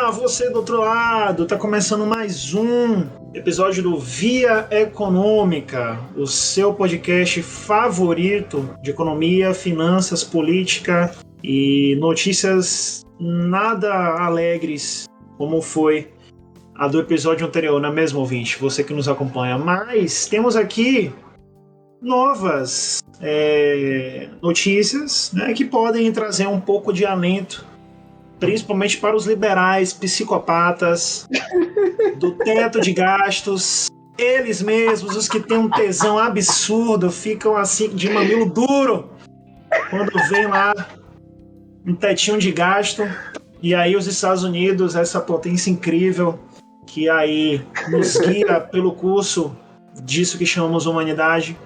Olá, você do outro lado, tá começando mais um episódio do Via Econômica, o seu podcast favorito de economia, finanças, política e notícias nada alegres, como foi a do episódio anterior, não é mesmo, ouvinte? Você que nos acompanha. Mas temos aqui novas notícias, né, que podem trazer um pouco de alento, principalmente para os liberais psicopatas do teto de gastos. Eles mesmos, os que têm um tesão absurdo, ficam assim de mamilo duro quando vem lá um tetinho de gasto. E aí os Estados Unidos, essa potência incrível que aí nos guia pelo curso disso que chamamos humanidade,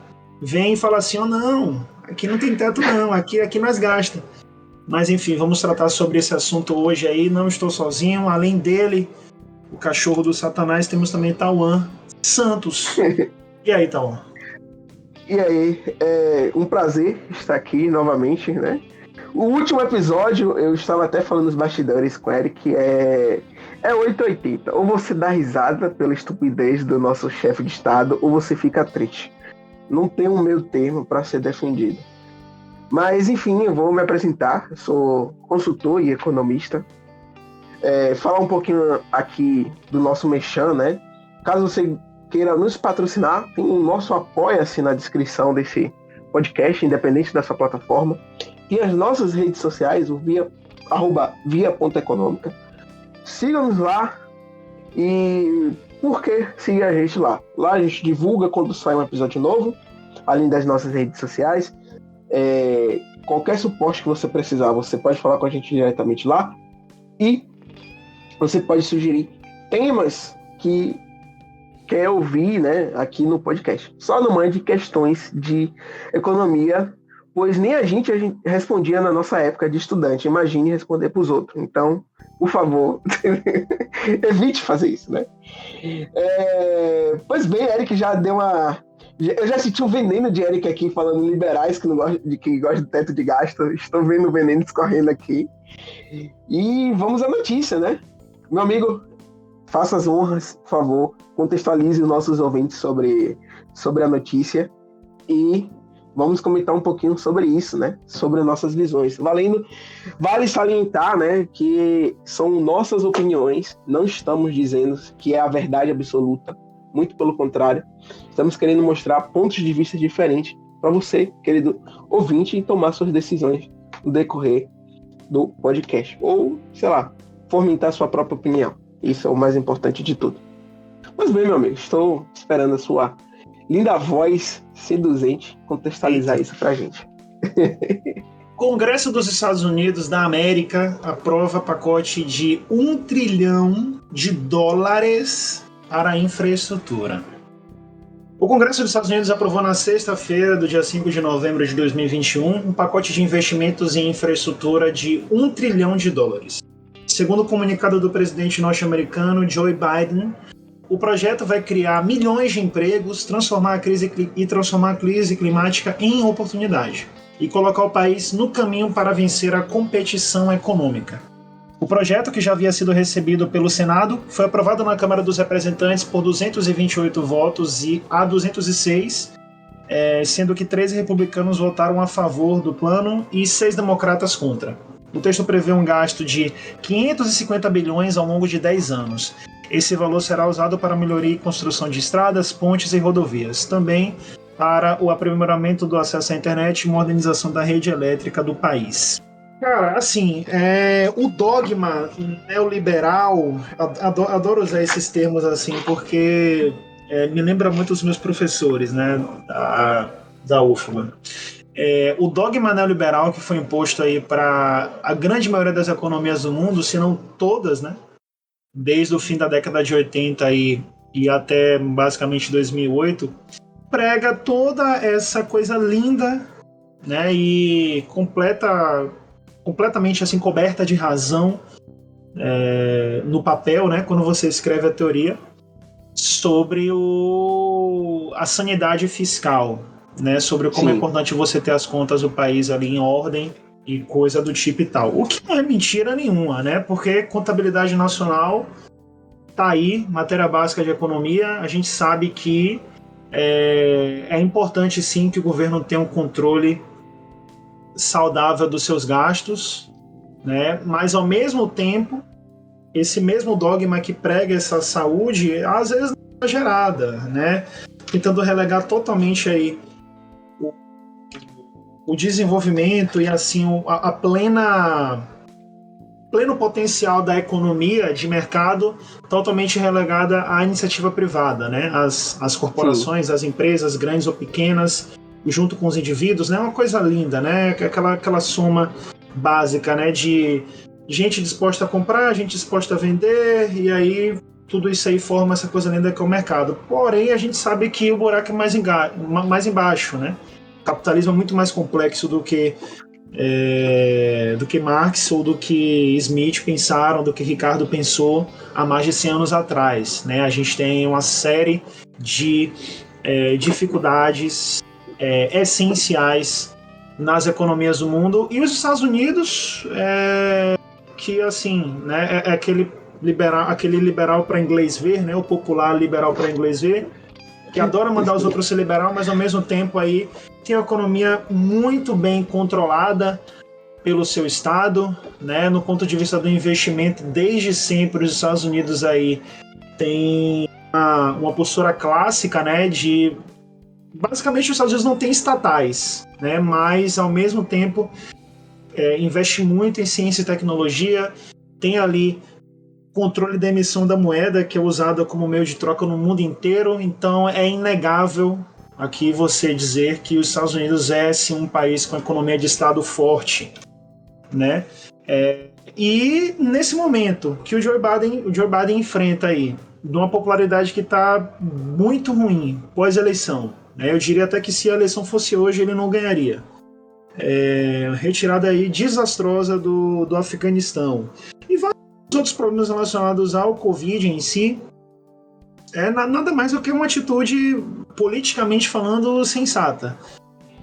vem e fala assim: oh, não, aqui não tem teto não, aqui nós gasta. Mas enfim, vamos tratar sobre esse assunto hoje aí. Não estou sozinho, além dele, o cachorro do Satanás, temos também Tauan Santos. E aí, Tauan? E aí, é um prazer estar aqui novamente, né? O último episódio, eu estava até falando nos bastidores com o Eric, é 880. Ou você dá risada pela estupidez do nosso chefe de Estado, ou você fica triste. Não tem um meio termo para ser defendido. Mas, enfim, eu vou me apresentar. Eu sou consultor e economista. Falar um pouquinho aqui do nosso Mechan, né? Caso você queira nos patrocinar, tem o nosso Apoia-se na descrição desse podcast, independente da sua plataforma. E as nossas redes sociais, o @via.econômica. Sigam-nos lá e por que seguir a gente lá? Lá a gente divulga quando sai um episódio novo, além das nossas redes sociais. Qualquer suporte que você precisar, você pode falar com a gente diretamente lá. E você pode sugerir temas que quer ouvir, né, aqui no podcast. Só não mande questões de economia, pois nem a gente respondia na nossa época de estudante. Imagine responder para os outros. Então, por favor, evite fazer isso, né? Pois bem, Eric já deu uma... Eu já senti um veneno de Eric aqui falando liberais que gostam do teto de gasto. Estou vendo o veneno escorrendo aqui. E vamos à notícia, né? Meu amigo, faça as honras, por favor, contextualize os nossos ouvintes sobre a notícia e vamos comentar um pouquinho sobre isso, né? Sobre nossas visões. Vale salientar, né, que são nossas opiniões, não estamos dizendo que é a verdade absoluta, muito pelo contrário, estamos querendo mostrar pontos de vista diferentes para você, querido ouvinte, tomar suas decisões no decorrer do podcast, ou, sei lá, fomentar sua própria opinião. Isso é o mais importante de tudo. Mas bem, meu amigo, estou esperando a sua linda voz seduzente contextualizar isso pra gente. Congresso dos Estados Unidos da América aprova pacote de $1 trilhão para a infraestrutura. O Congresso dos Estados Unidos aprovou na sexta-feira, do dia 5 de novembro de 2021, um pacote de investimentos em infraestrutura de $1 trilhão. Segundo o comunicado do presidente norte-americano Joe Biden, o projeto vai criar milhões de empregos, transformar a crise climática em oportunidade e colocar o país no caminho para vencer a competição econômica. O projeto, que já havia sido recebido pelo Senado, foi aprovado na Câmara dos Representantes por 228 votos a 206, sendo que 13 republicanos votaram a favor do plano e 6 democratas contra. O texto prevê um gasto de 550 bilhões ao longo de 10 anos. Esse valor será usado para melhoria e construção de estradas, pontes e rodovias. Também para o aprimoramento do acesso à internet e modernização da rede elétrica do país. Cara, assim, o dogma neoliberal, adoro usar esses termos assim, porque me lembra muito os meus professores, né, da UFBA. O dogma neoliberal que foi imposto aí para a grande maioria das economias do mundo, se não todas, né, desde o fim da década de 80 e até basicamente 2008, prega toda essa coisa linda, né, e completamente assim coberta de razão no papel, né, quando você escreve a teoria sobre a sanidade fiscal, né, sobre como é importante você ter as contas do país ali em ordem e coisa do tipo e tal. O que não é mentira nenhuma, né? Porque contabilidade nacional tá aí, matéria básica de economia, a gente sabe que é importante sim que o governo tenha um controle saudável dos seus gastos, né? Mas ao mesmo tempo, esse mesmo dogma que prega essa saúde, às vezes é exagerada, né? Tentando relegar totalmente aí o desenvolvimento e assim a pleno potencial da economia de mercado totalmente relegada à iniciativa privada, né? As corporações, as empresas, grandes ou pequenas, junto com os indivíduos, né? Uma coisa linda, né? Aquela soma básica, né? De gente disposta a comprar, gente disposta a vender, e aí tudo isso aí forma essa coisa linda que é o mercado. Porém, a gente sabe que o buraco é mais embaixo, né? O capitalismo é muito mais complexo do que Marx ou do que Smith pensaram, do que Ricardo pensou há mais de 100 anos atrás, né? A gente tem uma série de dificuldades essenciais nas economias do mundo, e os Estados Unidos que assim, né, é aquele liberal para inglês ver, né, o popular liberal para inglês ver, que adora mandar os outros ser liberal, mas ao mesmo tempo aí tem uma economia muito bem controlada pelo seu Estado, né? No ponto de vista do investimento, desde sempre os Estados Unidos aí tem uma postura clássica, né? De basicamente os Estados Unidos não tem estatais, né? Mas ao mesmo tempo investe muito em ciência e tecnologia, tem ali controle da emissão da moeda, que é usada como meio de troca no mundo inteiro, então é inegável aqui você dizer que os Estados Unidos é sim um país com economia de Estado forte, né? E nesse momento que o Joe Biden enfrenta aí, de uma popularidade que está muito ruim pós-eleição, né? Eu diria até que se a eleição fosse hoje ele não ganharia. Retirada aí desastrosa do Afeganistão e vários outros problemas relacionados ao Covid em si, nada mais do que uma atitude, politicamente falando, sensata,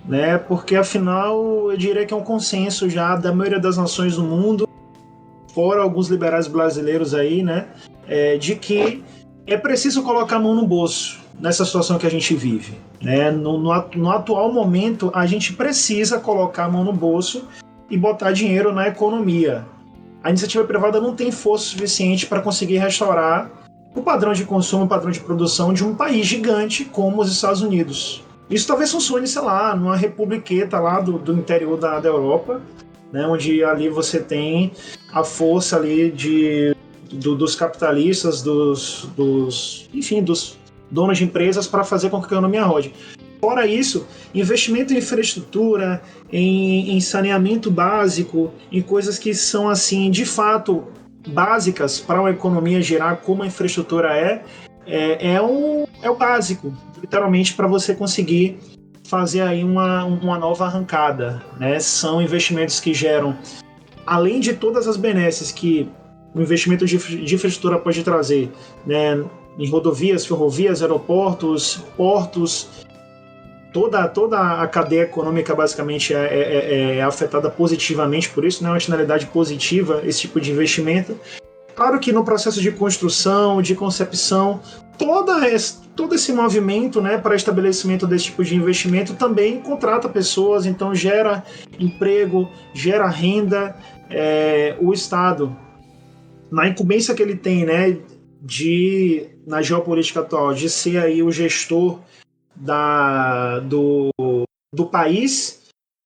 né? Porque afinal eu diria que é um consenso já da maioria das nações do mundo, fora alguns liberais brasileiros aí, né? De que é preciso colocar a mão no bolso nessa situação que a gente vive, né? No atual momento a gente precisa colocar a mão no bolso e botar dinheiro na economia. A iniciativa privada não tem força suficiente para conseguir restaurar o padrão de consumo, o padrão de produção de um país gigante como os Estados Unidos. Isso talvez funcione, sei lá, numa republiqueta lá do interior da Europa, né, onde ali você tem a força ali dos capitalistas, dos donos de empresas para fazer com que a economia rode. Fora isso, investimento em infraestrutura, em saneamento básico, em coisas que são, assim, de fato, básicas para uma economia girar, como a infraestrutura é o básico, literalmente, para você conseguir fazer aí uma nova arrancada, né? São investimentos que geram, além de todas as benesses que o investimento de infraestrutura pode trazer, né? Em rodovias, ferrovias, aeroportos, portos, toda a cadeia econômica basicamente é afetada positivamente por isso, né? É uma externalidade positiva esse tipo de investimento. Claro que no processo de construção, de concepção, todo esse movimento, né, para estabelecimento desse tipo de investimento também contrata pessoas, então gera emprego, gera renda. O Estado, na incumbência que ele tem, né, na geopolítica atual, de ser aí o gestor do país,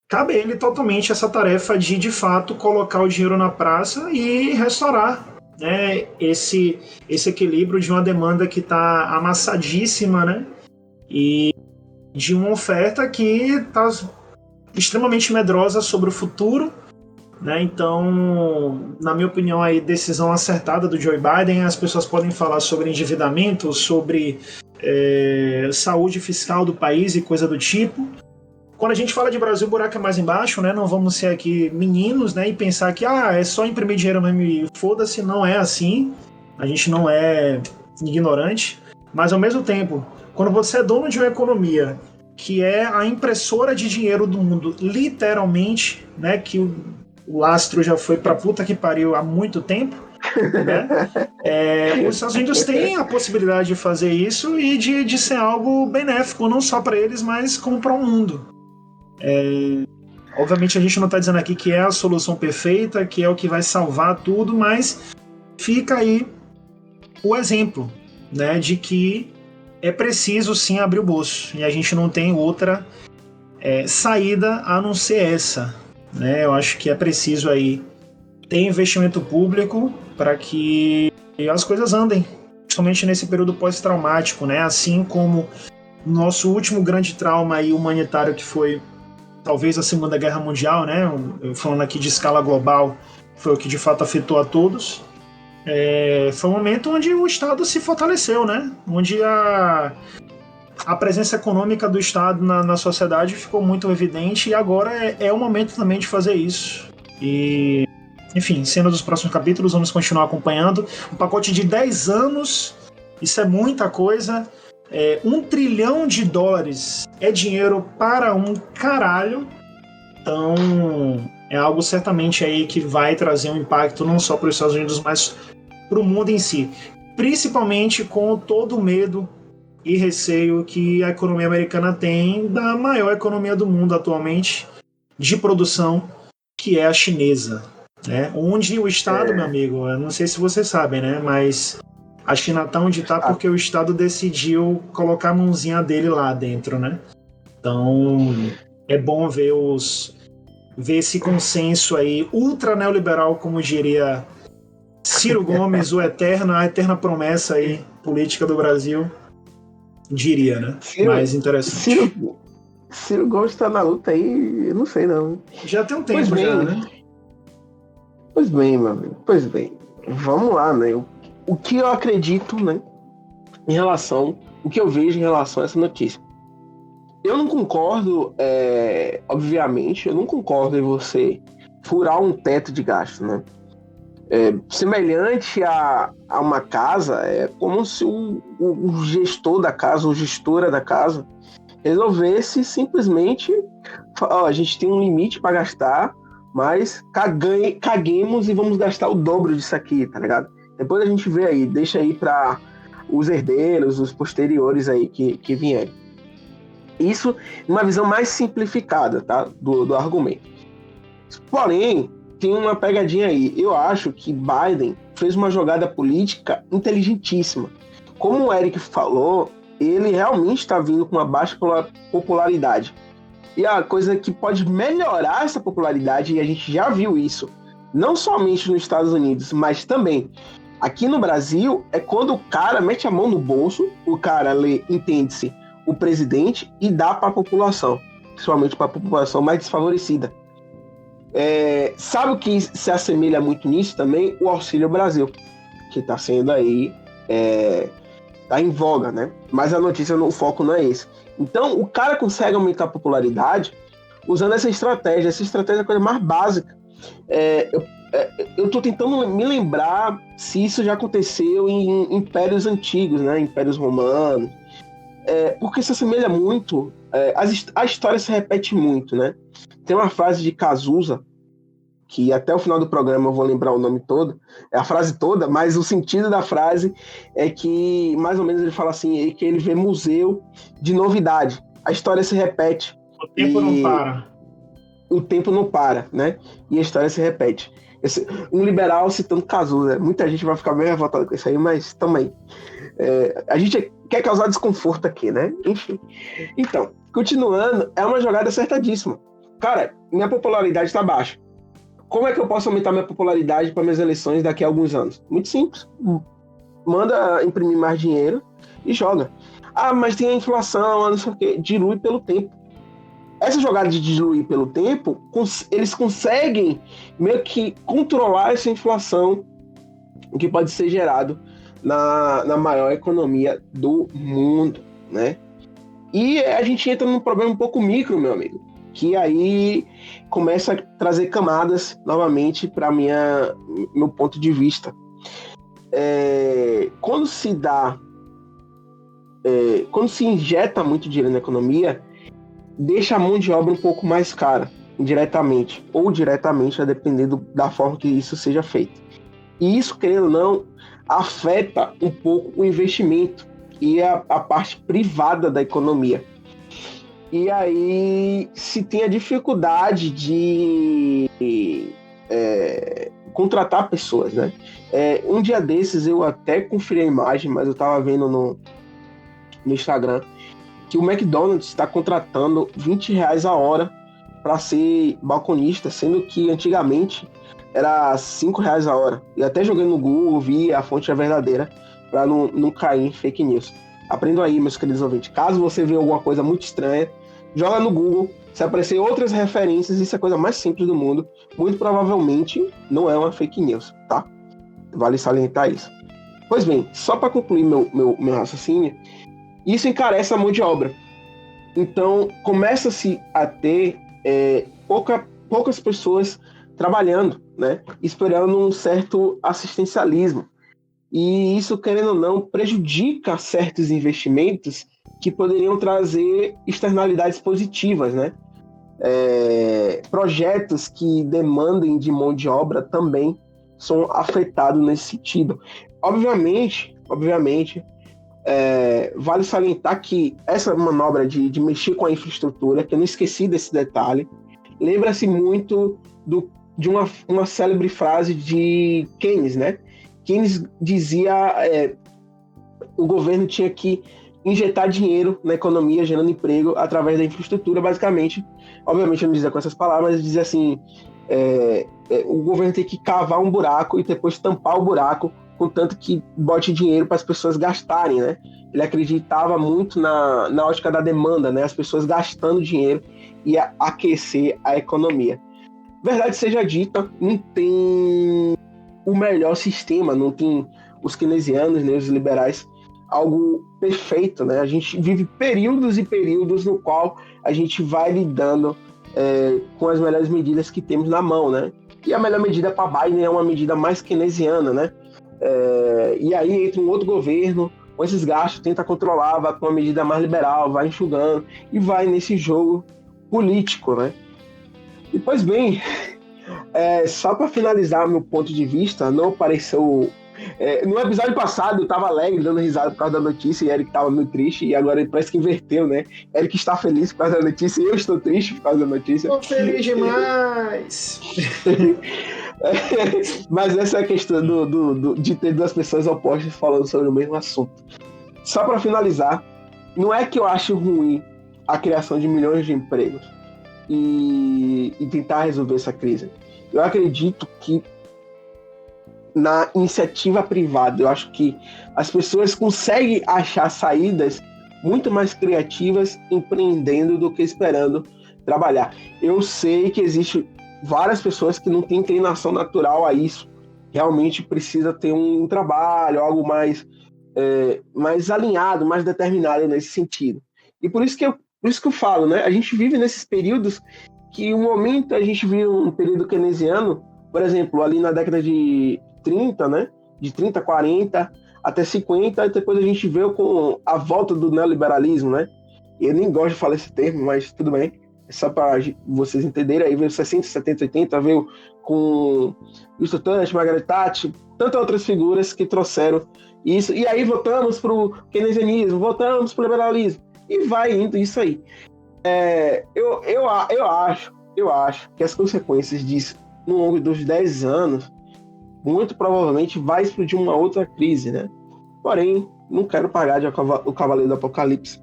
cabe a ele totalmente essa tarefa de fato, colocar o dinheiro na praça e restaurar, né, esse equilíbrio de uma demanda que está amassadíssima, né, e de uma oferta que está extremamente medrosa sobre o futuro, né? Então, na minha opinião, aí, decisão acertada do Joe Biden. As pessoas podem falar sobre endividamento, sobre saúde fiscal do país e coisa do tipo. Quando a gente fala de Brasil, o buraco é mais embaixo, né? Não vamos ser aqui meninos, né? E pensar que é só imprimir dinheiro mesmo e foda-se. Não é assim. A gente não é ignorante. Mas, ao mesmo tempo, quando você é dono de uma economia que é a impressora de dinheiro do mundo, literalmente, né, que o lastro já foi pra puta que pariu há muito tempo, né? Os Estados Unidos têm a possibilidade de fazer isso e de ser algo benéfico, não só para eles, mas como para o mundo. Obviamente a gente não está dizendo aqui que é a solução perfeita, que é o que vai salvar tudo, mas fica aí o exemplo, né, de que é preciso sim abrir o bolso e a gente não tem outra saída a não ser essa, né? Eu acho que é preciso aí ter investimento público para que as coisas andem, principalmente nesse período pós-traumático, né? Assim como nosso último grande trauma aí humanitário, que foi talvez a Segunda Guerra Mundial, né? Falando aqui de escala global, foi o que de fato afetou a todos. Foi um momento onde o Estado se fortaleceu, né? Onde a presença econômica do Estado na sociedade ficou muito evidente e agora é o momento também de fazer isso. E, enfim, cena dos próximos capítulos, vamos continuar acompanhando. Um pacote de 10 anos, isso é muita coisa. $1 trilhão é dinheiro para um caralho. Então, é algo certamente aí que vai trazer um impacto não só para os Estados Unidos, mas para o mundo em si. Principalmente com todo o medo e receio que a economia americana tem da maior economia do mundo atualmente de produção, que é a chinesa, né? Onde o Estado, meu amigo, eu não sei se vocês sabem, né? Mas a China está onde está porque o Estado decidiu colocar a mãozinha dele lá dentro, né? Então é bom ver esse consenso aí ultra neoliberal, como diria Ciro Gomes, a eterna promessa aí política do Brasil, diria, né? Mais interessante. Ciro Gomes tá na luta aí, eu não sei não. Já tem um Pois tempo bem, já, né? Pois bem, meu amigo. Pois bem. Vamos lá, né? O que eu acredito, né? O que eu vejo em relação a essa notícia. Eu não concordo, obviamente, eu não concordo em você furar um teto de gasto, né? Semelhante a uma casa, é como se o gestor da casa, ou gestora da casa, resolvesse simplesmente, ó, a gente tem um limite para gastar, mas caguemos e vamos gastar o dobro disso aqui, tá ligado? Depois a gente vê aí, deixa aí para os herdeiros, os posteriores aí que vierem. Isso numa visão mais simplificada, tá? Do argumento. Porém, tem uma pegadinha aí. Eu acho que Biden fez uma jogada política inteligentíssima. Como o Eric falou, ele realmente está vindo com uma baixa popularidade. E a coisa que pode melhorar essa popularidade, e a gente já viu isso, não somente nos Estados Unidos, mas também aqui no Brasil, é quando o cara mete a mão no bolso, o cara entende-se, o presidente, e dá para a população, principalmente para a população mais desfavorecida. Sabe o que se assemelha muito nisso também? O Auxílio Brasil, que está sendo aí, tá em voga, né? Mas a notícia, o foco não é esse. Então, o cara consegue aumentar a popularidade usando essa estratégia. Essa estratégia é a coisa mais básica. Eu tô tentando me lembrar se isso já aconteceu em impérios antigos, né? Impérios romanos. Porque se assemelha muito, a história se repete muito, né? Tem uma frase de Cazuza, que até o final do programa eu vou lembrar o nome todo, é a frase toda, mas o sentido da frase é que, mais ou menos, ele fala assim, que ele vê museu de novidade. A história se repete. O tempo não para. O tempo não para, né? E a história se repete. Um liberal citando Cazuza. Muita gente vai ficar bem revoltada com isso aí, mas também. A gente quer causar desconforto aqui, né? Enfim. Então, continuando, é uma jogada acertadíssima. Cara, minha popularidade está baixa. Como é que eu posso aumentar minha popularidade para minhas eleições daqui a alguns anos? Muito simples. Manda imprimir mais dinheiro e joga. Ah, mas tem a inflação, não sei o quê. Dilui pelo tempo. Essa jogada de diluir pelo tempo, eles conseguem meio que controlar essa inflação que pode ser gerado na maior economia do mundo, né? E a gente entra num problema um pouco micro, meu amigo, que aí começa a trazer camadas novamente para meu ponto de vista. Quando se injeta muito dinheiro na economia, deixa a mão de obra um pouco mais cara, indiretamente ou diretamente, a depender da forma que isso seja feito. E isso, querendo ou não, afeta um pouco o investimento e a parte privada da economia. E aí se tem a dificuldade de contratar pessoas, né? Um dia desses eu até conferi a imagem, mas eu estava vendo no Instagram que o McDonald's está contratando R$ 20 a hora para ser balconista, sendo que antigamente era R$ 5 a hora. E até joguei no Google, vi a fonte é verdadeira, para não cair em fake news. Aprendam aí, meus queridos ouvintes. Caso você veja alguma coisa muito estranha, joga no Google, se aparecer outras referências, isso é a coisa mais simples do mundo. Muito provavelmente não é uma fake news, tá? Vale salientar isso. Pois bem, só para concluir meu raciocínio, isso encarece a mão de obra. Então, começa-se a ter poucas pessoas trabalhando, né? Esperando um certo assistencialismo. E isso, querendo ou não, prejudica certos investimentos que poderiam trazer externalidades positivas, né? Projetos que demandem de mão de obra também são afetados nesse sentido. Obviamente, vale salientar que essa manobra de mexer com a infraestrutura, que eu não esqueci desse detalhe, lembra-se muito de uma célebre frase de Keynes, né? Keynes dizia o governo tinha que injetar dinheiro na economia, gerando emprego através da infraestrutura, basicamente. Obviamente, eu não dizia com essas palavras, mas dizia assim: o governo tem que cavar um buraco e depois tampar o buraco, contanto que bote dinheiro para as pessoas gastarem, né? Ele acreditava muito na ótica da demanda, né? As pessoas gastando dinheiro e aquecer a economia. Verdade seja dita, não tem o melhor sistema, não tem os keynesianos, né, os liberais, algo perfeito, né? A gente vive períodos e períodos no qual a gente vai lidando com as melhores medidas que temos na mão, né? E a melhor medida para Biden é uma medida mais keynesiana, né? E aí entra um outro governo com esses gastos, tenta controlar, vai com uma medida mais liberal, vai enxugando e vai nesse jogo político, né? E, pois bem, só para finalizar meu ponto de vista, não pareceu... no episódio passado eu tava alegre, dando risada por causa da notícia, e Eric tava meio triste, e agora parece que inverteu, né? Eric está feliz por causa da notícia, e eu estou triste por causa da notícia. Tô feliz demais! Mas essa é a questão de ter duas pessoas opostas falando sobre o mesmo assunto. Só para finalizar, não é que eu acho ruim a criação de milhões de empregos e tentar resolver essa crise. Eu acredito que na iniciativa privada, eu acho que as pessoas conseguem achar saídas muito mais criativas empreendendo do que esperando trabalhar. Eu sei que existe várias pessoas que não têm inclinação natural a isso. Realmente precisa ter um trabalho, algo mais alinhado, mais determinado nesse sentido. E por isso que eu falo, né? A gente vive nesses períodos que um momento a gente vive um período keynesiano, por exemplo, ali na década de 30, né? De 30, 40 até 50, e depois a gente veio com a volta do neoliberalismo, né? Eu nem gosto de falar esse termo, mas tudo bem. É só para vocês entenderem. Aí veio 60, 70, 80, veio com Winston Churchill, Margaret Thatcher, tantas outras figuras que trouxeram isso. E aí voltamos para o keynesianismo, voltamos para o liberalismo. E vai indo isso aí. Eu acho que as consequências disso, no longo dos 10 anos, muito provavelmente vai explodir uma outra crise, né? Porém, não quero pagar de o Cavaleiro do Apocalipse.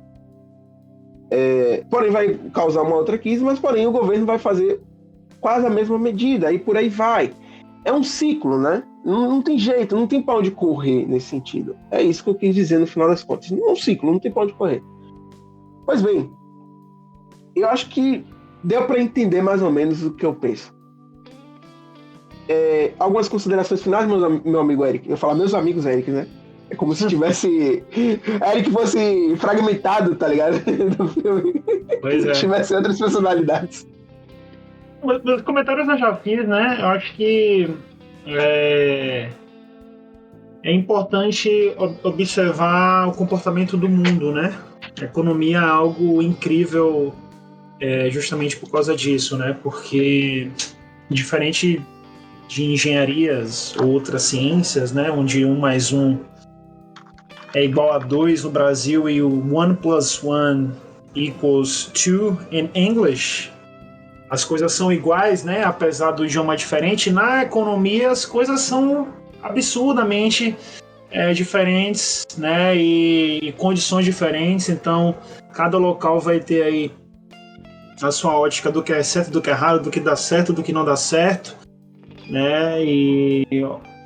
Porém, vai causar uma outra crise, mas porém o governo vai fazer quase a mesma medida, e por aí vai. É um ciclo, né? Não tem jeito, não tem pra onde correr nesse sentido. É isso que eu quis dizer no final das contas. Não é um ciclo, não tem pra onde correr. Pois bem, eu acho que deu para entender mais ou menos o que eu penso. Algumas considerações finais, meu amigo Eric. Eu ia falar meus amigos Eric, né? É como se tivesse Eric fosse fragmentado, tá ligado? Do filme. Pois é. Tivesse outras personalidades. Os comentários eu já fiz, né? Eu acho que é importante observar o comportamento do mundo, né? A economia é algo incrível justamente por causa disso, né? Porque diferente de engenharias ou outras ciências, né? Onde 1 mais 1 é igual a 2 no Brasil e o 1 + 1 equals 2 in English, as coisas são iguais, né? Apesar do idioma diferente. Na economia, as coisas são absurdamente diferentes, né? E condições diferentes. Então, cada local vai ter aí a sua ótica do que é certo, do que é errado, do que dá certo, do que não dá certo, né? E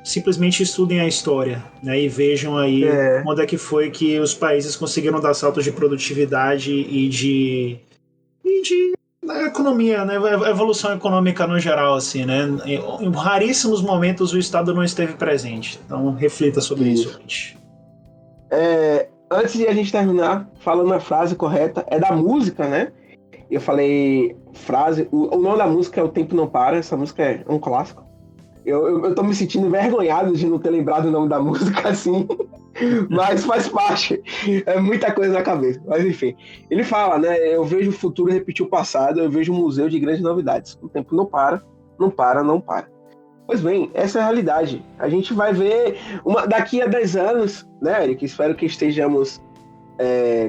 simplesmente estudem a história, né? E vejam aí quando é que foi que os países conseguiram dar saltos de produtividade e de economia, né? Evolução econômica no geral, assim, né? Em raríssimos momentos o Estado não esteve presente. Então reflita sobre isso, gente. Antes de a gente terminar, falando a frase correta, é da música, né? Eu falei frase. O nome da música é O Tempo Não Para. Essa música é um clássico. Eu tô me sentindo envergonhado de não ter lembrado o nome da música assim. Mas faz parte. É muita coisa na cabeça. Mas enfim. Ele fala, né? Eu vejo o futuro repetir o passado. Eu vejo um museu de grandes novidades. O tempo não para, não para, não para. Pois bem, essa é a realidade. A gente vai ver daqui a 10 anos, né, Eric? Espero que estejamos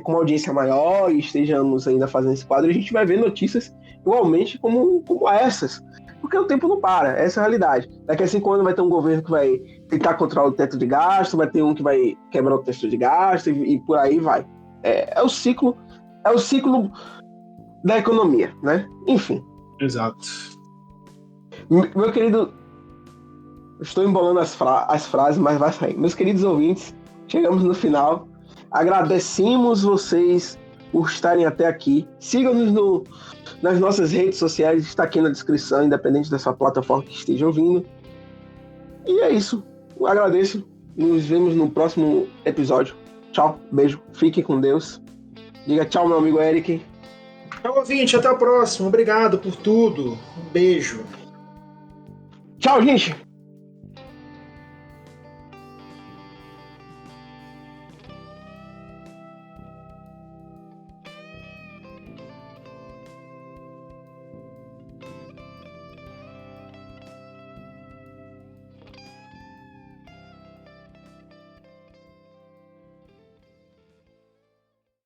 com uma audiência maior e estejamos ainda fazendo esse quadro. A gente vai ver notícias igualmente como essas. Porque o tempo não para, essa é a realidade. Daqui a 5 anos vai ter um governo que vai tentar controlar o teto de gasto, vai ter um que vai quebrar o teto de gasto e por aí vai. É o ciclo da economia, né? Enfim. Exato. Meu querido, estou embolando as frases, mas vai sair. Meus queridos ouvintes, chegamos no final. Agradecemos vocês por estarem até aqui. Sigam-nos nas nossas redes sociais, está aqui na descrição, independente da sua plataforma que esteja ouvindo. E é isso. Eu agradeço. Nos vemos no próximo episódio. Tchau, beijo, fiquem com Deus. Diga tchau, meu amigo Eric. Tchau, ouvinte, até o próximo. Obrigado por tudo. Um beijo. Tchau, gente.